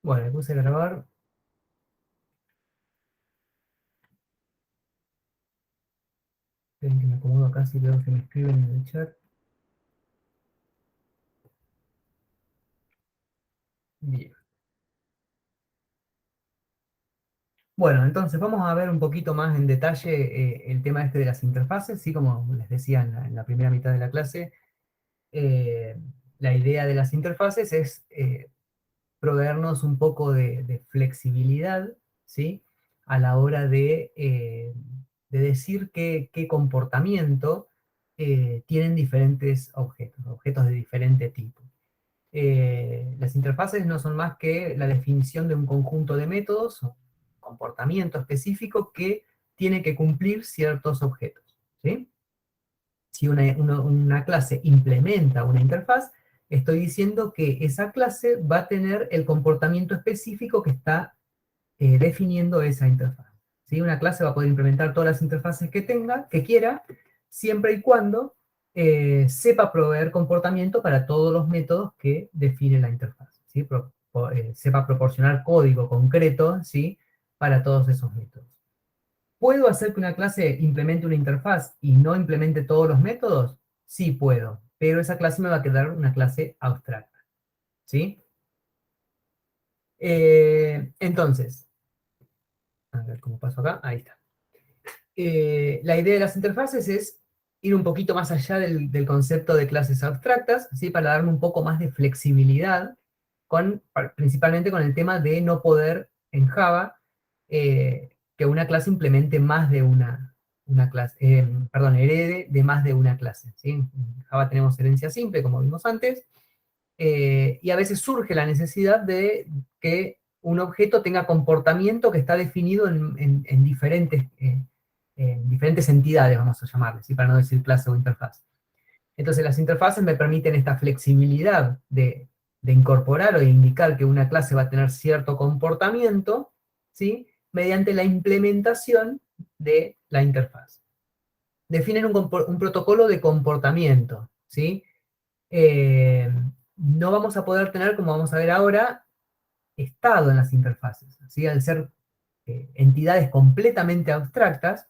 Bueno, le puse a grabar. Esperen que me acomodo acá si veo que me escriben en el chat. Bien. Bueno, entonces vamos a ver un poquito más en detalle el tema este de las interfaces, ¿sí? Como les decía en la primera mitad de la clase, eh, la idea de las interfaces es proveernos un poco de flexibilidad, ¿sí? A la hora de decir qué comportamiento tienen diferentes objetos, objetos de diferente tipo. Las interfaces no son más que la definición de un conjunto de métodos o comportamiento específico que tiene que cumplir ciertos objetos, ¿sí? Si una clase implementa una interfaz, estoy diciendo que esa clase va a tener el comportamiento específico que está definiendo esa interfaz. ¿Sí? Una clase va a poder implementar todas las interfaces que tenga, que quiera, siempre y cuando sepa proveer comportamiento para todos los métodos que define la interfaz. ¿Sí? Sepa proporcionar código concreto, ¿sí? Para todos esos métodos. ¿Puedo hacer que una clase implemente una interfaz y no implemente todos los métodos? Sí puedo, pero esa clase me va a quedar una clase abstracta. ¿Sí? Entonces, a ver cómo paso acá. Ahí está. La idea de las interfaces es ir un poquito más allá del concepto de clases abstractas, ¿sí? Para darme un poco más de flexibilidad, principalmente con el tema de no poder en Java que una clase implemente más de una clase, perdón, herede de más de una clase. ¿Sí? En Java tenemos herencia simple, como vimos antes, y a veces surge la necesidad de que un objeto tenga comportamiento que está definido en diferentes entidades, vamos a llamarles, ¿sí? Para no decir clase o interfaz. Entonces las interfaces me permiten esta flexibilidad de incorporar o de indicar que una clase va a tener cierto comportamiento, ¿sí? Mediante la implementación de la interfaz. Definen un protocolo de comportamiento, ¿sí? eh, no vamos a poder tener, como vamos a ver ahora, estado en las interfaces. ¿Sí? Al ser entidades completamente abstractas,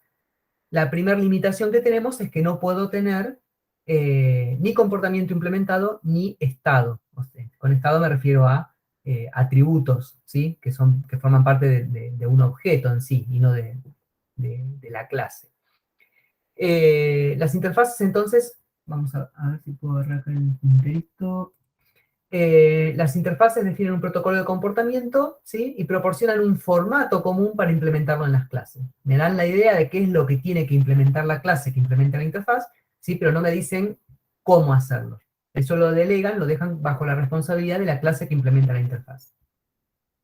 la primera limitación que tenemos es que no puedo tener ni comportamiento implementado ni estado. O sea, con estado me refiero a atributos, ¿sí? Que forman parte de un objeto en sí y no de la clase. Las interfaces entonces, vamos a ver si puedo agarrar acá el punterito. Las interfaces definen un protocolo de comportamiento, ¿sí? Y proporcionan un formato común para implementarlo en las clases. Me dan la idea de qué es lo que tiene que implementar la clase que implementa la interfaz, ¿sí? Pero no me dicen cómo hacerlo. Eso lo delegan, lo dejan bajo la responsabilidad de la clase que implementa la interfaz.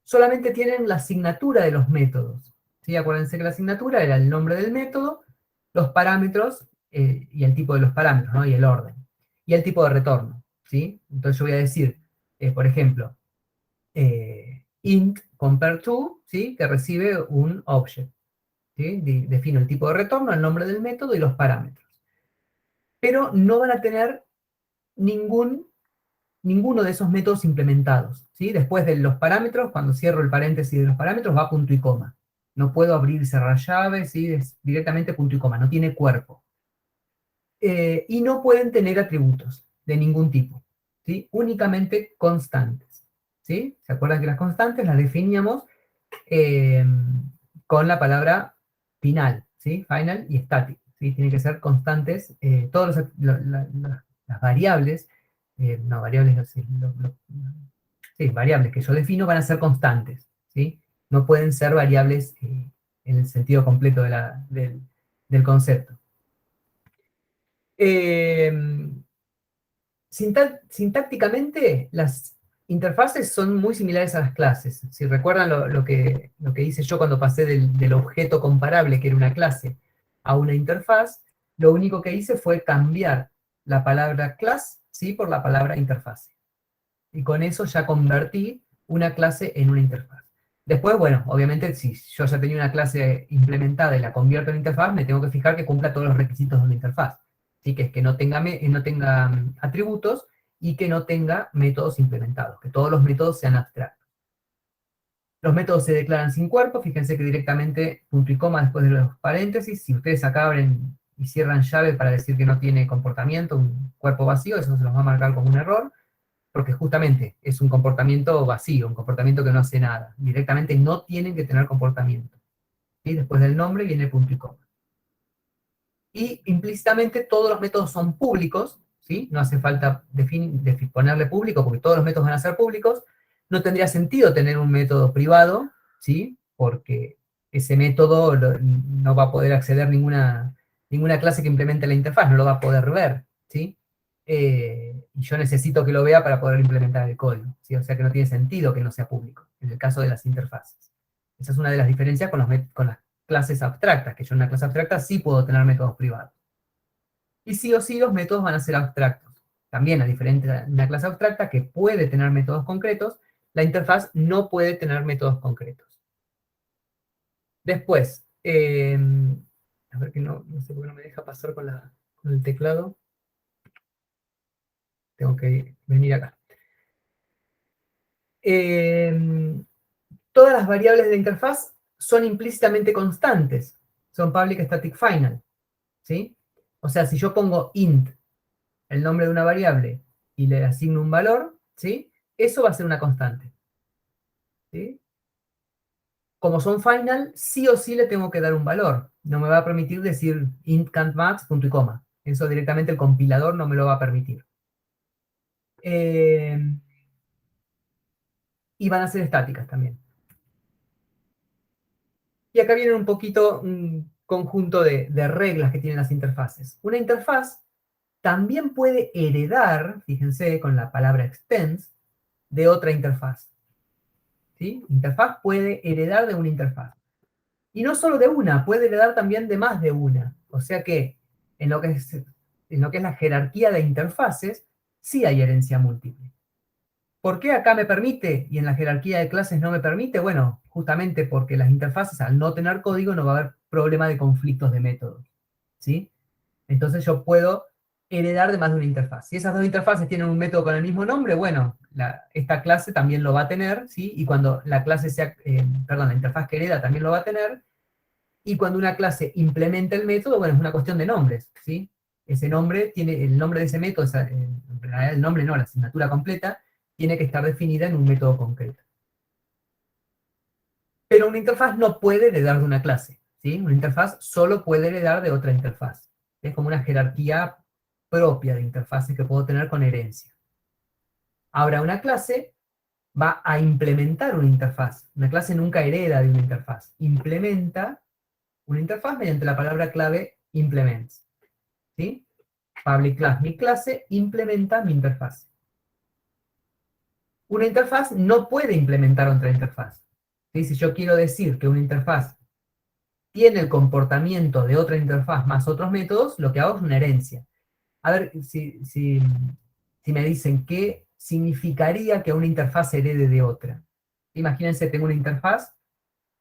Solamente tienen la asignatura de los métodos, ¿sí? Acuérdense que la asignatura era el nombre del método, los parámetros y el tipo de los parámetros, ¿no? Y el orden. Y el tipo de retorno, ¿sí? Entonces yo voy a decir, por ejemplo, int compare to, ¿sí? Que recibe un object, ¿sí? Defino el tipo de retorno, el nombre del método y los parámetros. Pero no van a tener ninguno de esos métodos implementados, ¿sí? Después de los parámetros, cuando cierro el paréntesis de los parámetros, va punto y coma. No puedo abrir y cerrar llaves, ¿sí? Es directamente punto y coma, no tiene cuerpo. Y no pueden tener atributos de ningún tipo, ¿sí? Únicamente constantes, ¿sí? ¿Se acuerdan que las constantes las definíamos eh, con la palabra final, ¿sí? Final y static, ¿sí? Tienen que ser constantes, todas las variables, no, variables, no sé, sí, variables que yo defino van a ser constantes, ¿sí? No pueden ser variables en el sentido completo del concepto. Eh, Sintácticamente, las interfaces son muy similares a las clases. Si recuerdan lo que hice yo cuando pasé del objeto comparable, que era una clase, a una interfaz, lo único que hice fue cambiar la palabra class, ¿sí? Por la palabra interfaz. Y con eso ya convertí una clase en una interfaz. Después, bueno, obviamente, si yo ya tenía una clase implementada y la convierto en interfaz, me tengo que fijar que cumpla todos los requisitos de una interfaz. ¿Sí? Que es que no tenga atributos y que no tenga métodos implementados, que todos los métodos sean abstractos. Los métodos se declaran sin cuerpo, fíjense que directamente punto y coma después de los paréntesis. Si ustedes acá abren y cierran llave para decir que no tiene comportamiento, un cuerpo vacío, eso se los va a marcar como un error, porque justamente es un comportamiento vacío, un comportamiento que no hace nada. Directamente no tienen que tener comportamiento. ¿Sí? Después del nombre viene el punto y coma. Y implícitamente todos los métodos son públicos, ¿sí? No hace falta ponerle público porque todos los métodos van a ser públicos. No tendría sentido tener un método privado, ¿sí? Porque ese método no va a poder acceder ninguna clase que implemente la interfaz, no lo va a poder ver, ¿sí? Y yo necesito que lo vea para poder implementar el código, ¿sí? O sea que no tiene sentido que no sea público, en el caso de las interfaces. Esa es una de las diferencias con las clases abstractas, que yo en una clase abstracta sí puedo tener métodos privados. Y sí o sí los métodos van a ser abstractos. También, a diferencia de una clase abstracta que puede tener métodos concretos, la interfaz no puede tener métodos concretos. Después, a ver que no sé por qué no me deja pasar con el teclado. Tengo que venir acá. Todas las variables de la interfaz son implícitamente constantes. Son public static final. ¿Sí? O sea, si yo pongo int, el nombre de una variable, y le asigno un valor, ¿sí? Eso va a ser una constante. ¿Sí? Como son final, sí o sí le tengo que dar un valor. No me va a permitir decir int count max, punto y coma. Eso directamente el compilador no me lo va a permitir. Eh, y van a ser estáticas también. Y acá viene un poquito un conjunto de reglas que tienen las interfaces. Una interfaz también puede heredar, fíjense con la palabra extends, de otra interfaz. ¿Sí? Interfaz puede heredar de una interfaz. Y no solo de una, puede heredar también de más de una. O sea que en lo que es la jerarquía de interfaces, sí hay herencia múltiple. ¿Por qué acá me permite y en la jerarquía de clases no me permite? Bueno, justamente porque las interfaces, al no tener código, no va a haber problema de conflictos de métodos. ¿Sí? Entonces yo puedo heredar de más de una interfaz. Si esas dos interfaces tienen un método con el mismo nombre, bueno, esta clase también lo va a tener, ¿sí? Y cuando la clase sea, la interfaz que hereda también lo va a tener, y cuando una clase implementa el método, bueno, es una cuestión de nombres, ¿sí? Ese nombre tiene, el nombre de ese método, en realidad el nombre no, la asignatura completa, tiene que estar definida en un método concreto. Pero una interfaz no puede heredar de una clase, ¿sí? Una interfaz solo puede heredar de otra interfaz. Es como una jerarquía propia de interfaces que puedo tener con herencia. Ahora, una clase va a implementar una interfaz. Una clase nunca hereda de una interfaz. Implementa una interfaz mediante la palabra clave implements. ¿Sí? Public class, mi clase, implementa mi interfaz. Una interfaz no puede implementar otra interfaz. ¿Sí? Si yo quiero decir que una interfaz tiene el comportamiento de otra interfaz más otros métodos, lo que hago es una herencia. A ver si me dicen qué significaría que una interfaz herede de otra. Imagínense, tengo una interfaz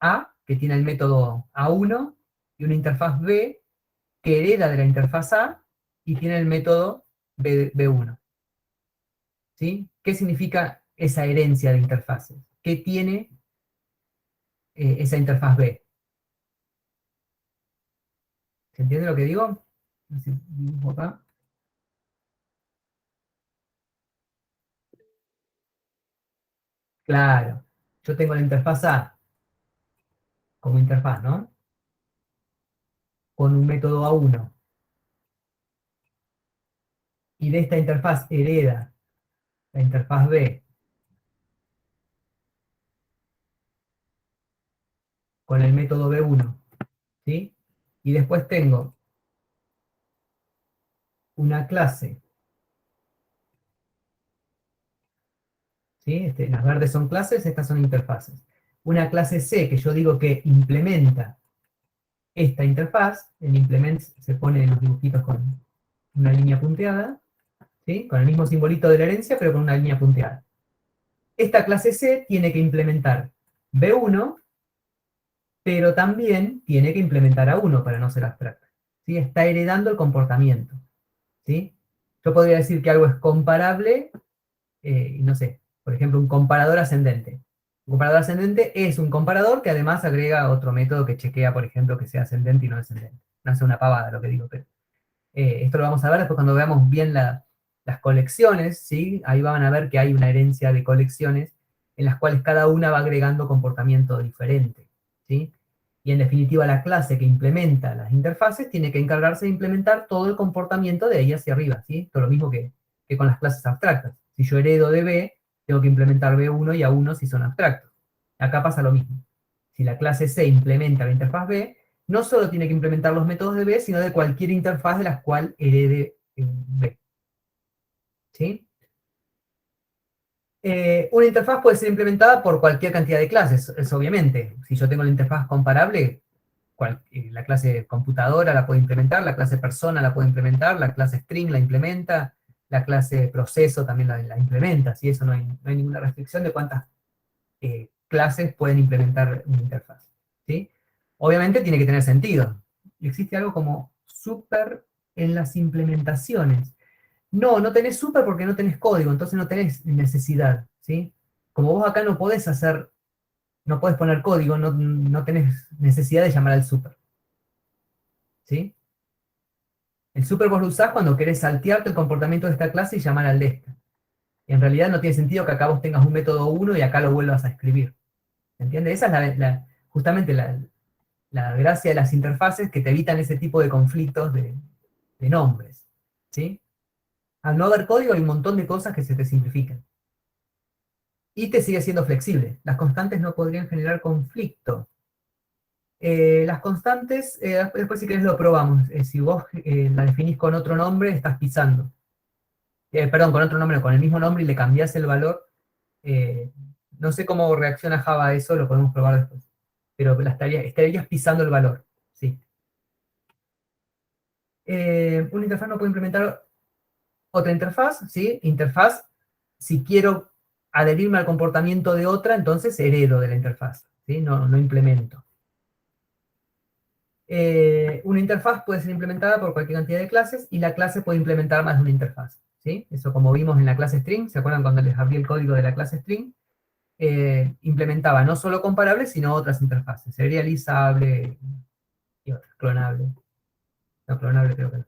A que tiene el método A1 y una interfaz B que hereda de la interfaz A y tiene el método B1. ¿Sí? ¿Qué significa esa herencia de interfaces? ¿Qué tiene esa interfaz B? ¿Se entiende lo que digo? Así, acá. Claro, yo tengo la interfaz A como interfaz, ¿no? Con un método A1. Y de esta interfaz hereda la interfaz B con el método B1, ¿sí? Y después tengo una clase, ¿sí? Las verdes son clases, estas son interfaces. Una clase C que yo digo que implementa esta interfaz, el implement se pone en los dibujitos con una línea punteada, ¿sí? Con el mismo simbolito de la herencia, pero con una línea punteada. Esta clase C tiene que implementar B1, pero también tiene que implementar A1 para no ser abstracta. ¿Sí? Está heredando el comportamiento. ¿Sí? Yo podría decir que algo es comparable, y no sé, por ejemplo, un comparador ascendente. Un comparador ascendente es un comparador que además agrega otro método que chequea, por ejemplo, que sea ascendente y no descendente. No es una pavada lo que digo, pero esto lo vamos a ver después cuando veamos bien las colecciones, ¿sí? Ahí van a ver que hay una herencia de colecciones en las cuales cada una va agregando comportamiento diferente, ¿sí? Y en definitiva la clase que implementa las interfaces tiene que encargarse de implementar todo el comportamiento de ahí hacia arriba, ¿sí? Esto es lo mismo que con las clases abstractas. Si yo heredo de B, tengo que implementar B1 y A1 si son abstractos. Acá pasa lo mismo. Si la clase C implementa la interfaz B, no solo tiene que implementar los métodos de B, sino de cualquier interfaz de la cual herede B. ¿Sí? Una interfaz puede ser implementada por cualquier cantidad de clases, es obviamente. Si yo tengo la interfaz comparable, la clase computadora la puede implementar, la clase persona la puede implementar, la clase string la implementa, la clase proceso también la implementa, ¿sí? Eso no hay ninguna restricción de cuántas clases pueden implementar una interfaz, ¿sí? Obviamente tiene que tener sentido. Existe algo como super en las implementaciones. No tenés super porque no tenés código, entonces no tenés necesidad, ¿sí? Como vos acá no podés hacer, no podés poner código, no tenés necesidad de llamar al super, ¿sí? El super vos lo usás cuando querés saltearte el comportamiento de esta clase y llamar al de esta. Y en realidad no tiene sentido que acá vos tengas un método 1 y acá lo vuelvas a escribir. ¿Entiendes? Esa es justamente la gracia de las interfaces que te evitan ese tipo de conflictos de nombres, ¿sí? Al no haber código hay un montón de cosas que se te simplifican. Y te sigue siendo flexible. Las constantes no podrían generar conflicto. Las constantes, después si querés lo probamos. Si vos la definís con otro nombre, estás pisando. Perdón, con otro nombre, no, con el mismo nombre y le cambiás el valor. eh, no sé cómo reacciona Java a eso, lo podemos probar después. Pero estarías pisando el valor. Sí. Una interfaz no puede implementar otra interfaz, ¿sí? Interfaz, si quiero adherirme al comportamiento de otra, entonces heredo de la interfaz, ¿sí? No implemento. Una interfaz puede ser implementada por cualquier cantidad de clases y la clase puede implementar más de una interfaz, ¿sí? Eso como vimos en la clase string, ¿se acuerdan cuando les abrí el código de la clase string? Implementaba no solo comparables, sino otras interfaces, serializable y otras, clonable. No, clonable creo que no.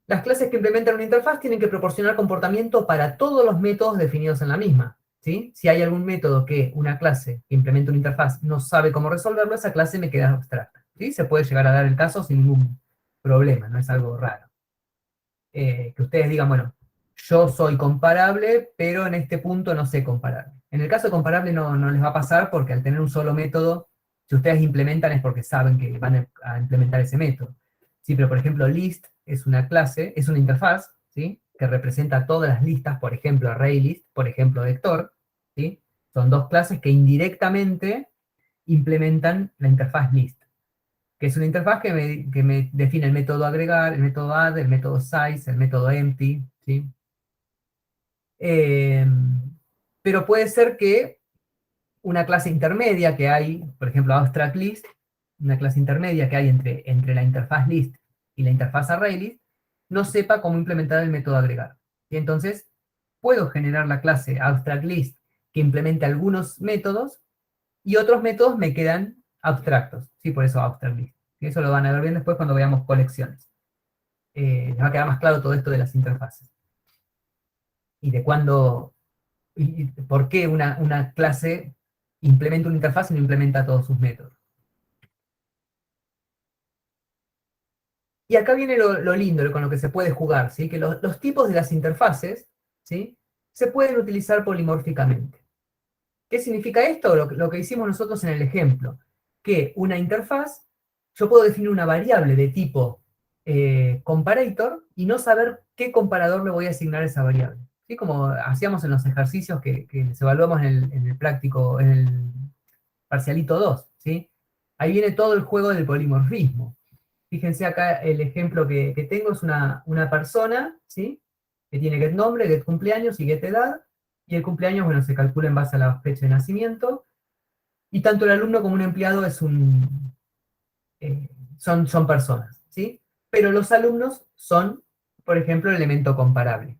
Las clases que implementan una interfaz tienen que proporcionar comportamiento para todos los métodos definidos en la misma, ¿sí? Si hay algún método que una clase que implementa una interfaz no sabe cómo resolverlo, esa clase me queda abstracta, ¿sí? Se puede llegar a dar el caso sin ningún problema, no es algo raro. Que ustedes digan, bueno, yo soy comparable, pero en este punto no sé comparable. En el caso de comparable no les va a pasar porque al tener un solo método, si ustedes implementan es porque saben que van a implementar ese método. Sí, pero por ejemplo, list es una clase, es una interfaz, ¿sí? Que representa todas las listas, por ejemplo, ArrayList, por ejemplo, vector, ¿sí? Son dos clases que indirectamente implementan la interfaz list, que es una interfaz que me define el método agregar, el método add, el método size, el método empty, ¿sí? Eh, pero puede ser que una clase intermedia que hay, por ejemplo, abstract list, una clase intermedia que hay entre la interfaz list y la interfaz ArrayList, no sepa cómo implementar el método agregar. Y entonces, puedo generar la clase abstract list que implemente algunos métodos y otros métodos me quedan abstractos, ¿sí? Por eso abstract list. Y eso lo van a ver bien después cuando veamos colecciones. Les va a quedar más claro todo esto de las interfaces. Y de cuándo, y por qué una clase implementa una interfaz y no implementa todos sus métodos. Y acá viene lo lindo, con lo que se puede jugar, ¿sí? Que los tipos de las interfaces, ¿sí? Se pueden utilizar polimórficamente. ¿Qué significa esto? Lo que hicimos nosotros en el ejemplo, que una interfaz, yo puedo definir una variable de tipo comparator y no saber qué comparador le voy a asignar a esa variable. ¿Sí? Como hacíamos en los ejercicios que les evaluamos en el práctico, en el parcialito 2, ¿sí? Ahí viene todo el juego del polimorfismo. Fíjense acá el ejemplo que tengo es una persona, ¿sí? Que tiene get nombre, get cumpleaños y get edad, y el cumpleaños, bueno, se calcula en base a la fecha de nacimiento, y tanto el alumno como un empleado son personas, ¿sí? Pero los alumnos son, por ejemplo, el elemento comparable.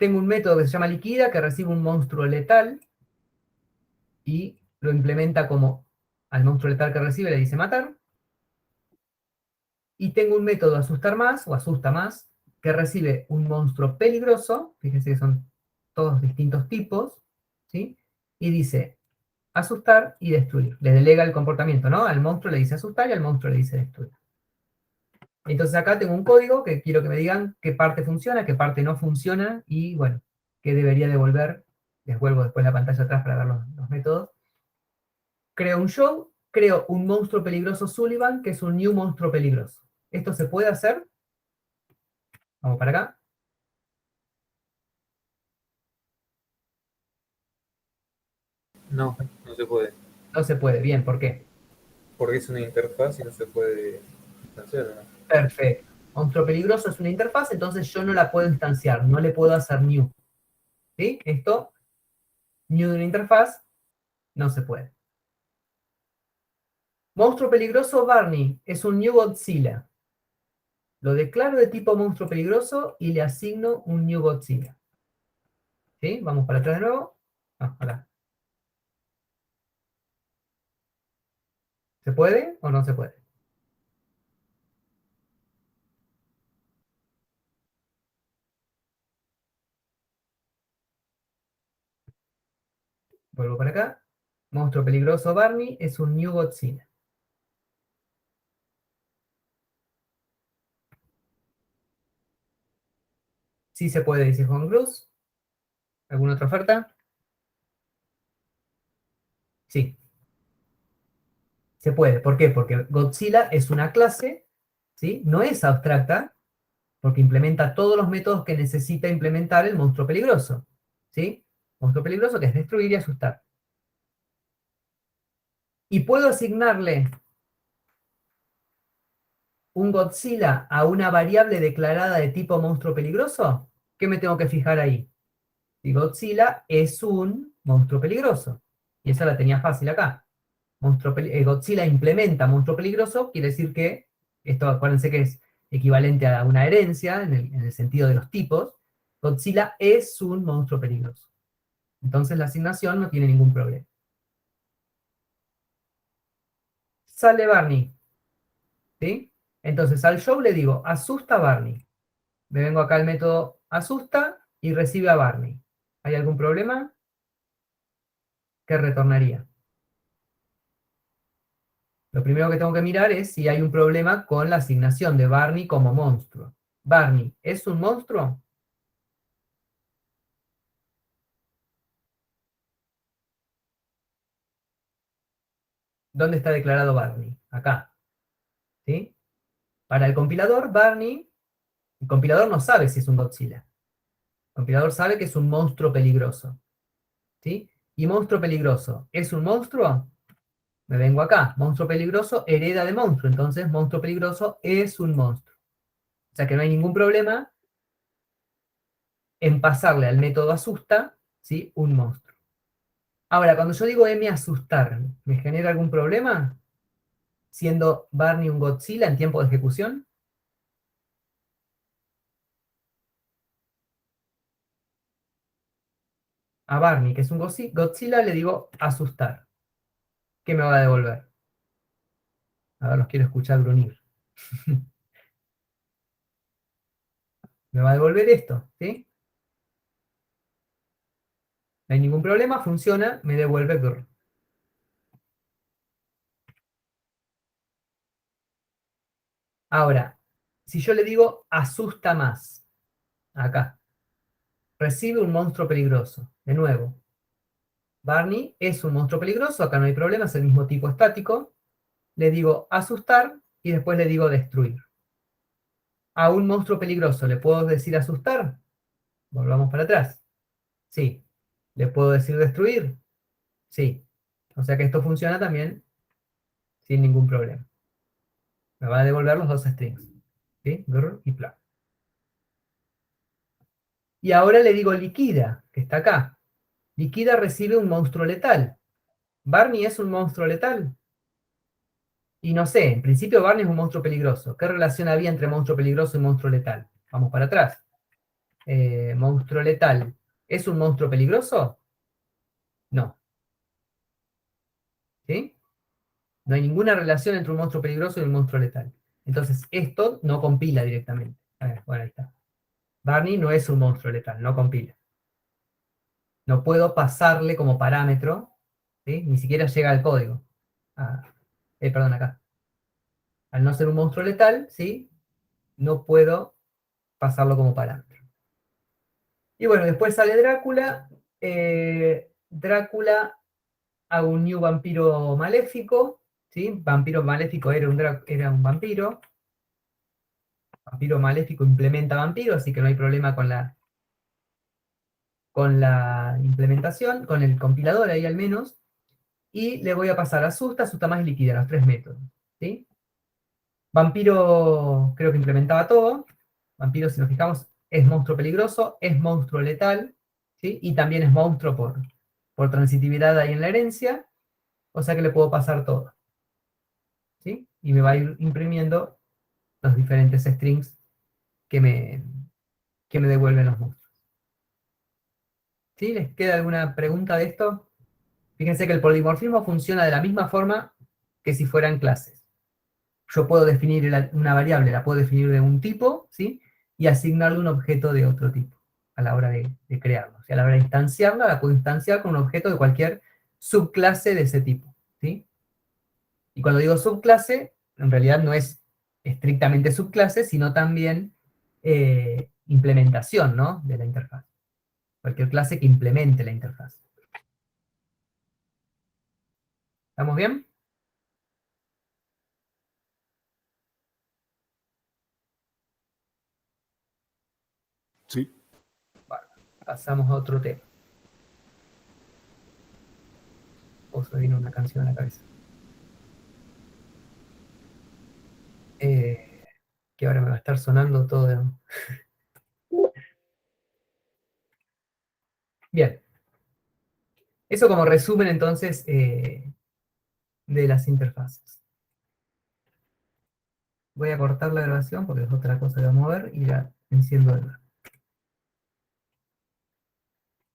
Tengo un método que se llama liquida, que recibe un monstruo letal y lo implementa como al monstruo letal que recibe le dice matar. Y tengo un método asustar más, o asusta más, que recibe un monstruo peligroso, fíjense que son todos distintos tipos, ¿sí? Y dice asustar y destruir. Le delega el comportamiento, ¿no? Al monstruo le dice asustar y al monstruo le dice destruir. Entonces acá tengo un código que quiero que me digan qué parte funciona, qué parte no funciona, y bueno, qué debería devolver. Les vuelvo después la pantalla atrás para ver los métodos. Creo un show, creo un monstruo peligroso Sullivan, que es un new monstruo peligroso. ¿Esto se puede hacer? Vamos para acá. No, no se puede. No se puede. Bien, ¿por qué? Porque es una interfaz y no se puede instanciar, ¿no? Perfecto. Monstruo peligroso es una interfaz, entonces yo no la puedo instanciar, no le puedo hacer new. ¿Sí? Esto, new de una interfaz, no se puede. Monstruo peligroso Barney es un new Godzilla. Lo declaro de tipo monstruo peligroso y le asigno un new Godzilla. ¿Sí? Vamos para atrás de nuevo. Ah, acá. ¿Se puede o no se puede? Vuelvo para acá. Monstruo peligroso Barney es un new Godzilla. Sí se puede, dice Juan Cruz. ¿Alguna otra oferta? Sí, se puede. ¿Por qué? Porque Godzilla es una clase, ¿sí? No es abstracta, porque implementa todos los métodos que necesita implementar el monstruo peligroso, ¿sí? Monstruo peligroso que es destruir y asustar. Y puedo asignarle un Godzilla a una variable declarada de tipo monstruo peligroso. ¿Qué me tengo que fijar ahí? Si Godzilla es un monstruo peligroso. Y esa la tenía fácil acá. Godzilla implementa monstruo peligroso, quiere decir que, esto acuérdense que es equivalente a una herencia en el sentido de los tipos, Godzilla es un monstruo peligroso. Entonces la asignación no tiene ningún problema. Sale Barney, ¿sí? Entonces al show le digo, asusta a Barney. Me vengo acá al método asusta y recibe a Barney. ¿Hay algún problema? ¿Qué retornaría? Lo primero que tengo que mirar es si hay un problema con la asignación de Barney como monstruo. ¿Barney es un monstruo? ¿Dónde está declarado Barney? Acá, ¿sí? Para el compilador, Barney, el compilador no sabe si es un Godzilla. El compilador sabe que es un monstruo peligroso, ¿sí? Y monstruo peligroso, ¿es un monstruo? Me vengo acá, monstruo peligroso hereda de monstruo, entonces monstruo peligroso es un monstruo. O sea que no hay ningún problema en pasarle al método asusta, ¿sí? Un monstruo. Ahora, cuando yo digo m asustar, ¿me genera algún problema? Siendo Barney un Godzilla en tiempo de ejecución. A Barney, que es un Godzilla, le digo asustar. ¿Qué me va a devolver? A ver, los quiero escuchar gruñir. Me va a devolver esto, ¿sí? No hay ningún problema, funciona, me devuelve grr. Ahora, si yo le digo asusta más, acá, recibe un monstruo peligroso. De nuevo, Barney es un monstruo peligroso, acá no hay problema, es el mismo tipo estático. Le digo asustar y después le digo destruir. A un monstruo peligroso, ¿le puedo decir asustar? Volvamos para atrás. Sí. ¿Le puedo decir destruir? Sí. O sea que esto funciona también sin ningún problema. Me va a devolver los dos strings. ¿Sí? Grr y pla. Y ahora le digo liquida, que está acá. Liquida recibe un monstruo letal. Barney es un monstruo letal. Y no sé, en principio Barney es un monstruo peligroso. ¿Qué relación había entre monstruo peligroso y monstruo letal? Vamos para atrás. monstruo letal, ¿es un monstruo peligroso? No. ¿Sí? No hay ninguna relación entre un monstruo peligroso y un monstruo letal. Entonces, esto no compila directamente. A ver, bueno, ahí está. Barney no es un monstruo letal, no compila. No puedo pasarle como parámetro, ¿sí? Ni siquiera llega al código. Ah, perdón, acá. Al no ser un monstruo letal, ¿sí? No puedo pasarlo como parámetro. Y bueno, después sale Drácula. Drácula hago un new vampiro maléfico, ¿sí? Vampiro maléfico era un vampiro. Vampiro maléfico implementa vampiro, así que no hay problema con la implementación, con el compilador ahí al menos. Y le voy a pasar asusta, asusta más y liquida, los tres métodos, ¿sí? Vampiro creo que implementaba todo. Vampiro, si nos fijamos, es monstruo peligroso, es monstruo letal, ¿sí? Y también es monstruo por transitividad ahí en la herencia, o sea que le puedo pasar todo, ¿sí? Y me va a ir imprimiendo los diferentes strings que me devuelven los monstruos. ¿Sí? ¿Les queda alguna pregunta de esto? Fíjense que el polimorfismo funciona de la misma forma que si fueran clases. Yo puedo definir una variable, la puedo definir de un tipo, ¿sí? Y asignarle un objeto de otro tipo a la hora de crearlo. O sea, a la hora de instanciarla, la puedo instanciar con un objeto de cualquier subclase de ese tipo, ¿sí? Y cuando digo subclase, en realidad no es estrictamente subclase, sino también implementación, ¿no? De la interfaz. Cualquier clase que implemente la interfaz. ¿Estamos bien? Sí. Bueno, pasamos a otro tema. O se me vino una canción a la cabeza. Que ahora me va a estar sonando todo. Bien. Eso como resumen entonces de las interfaces. Voy a cortar la grabación porque es otra cosa que vamos a ver y la enciendo de nuevo.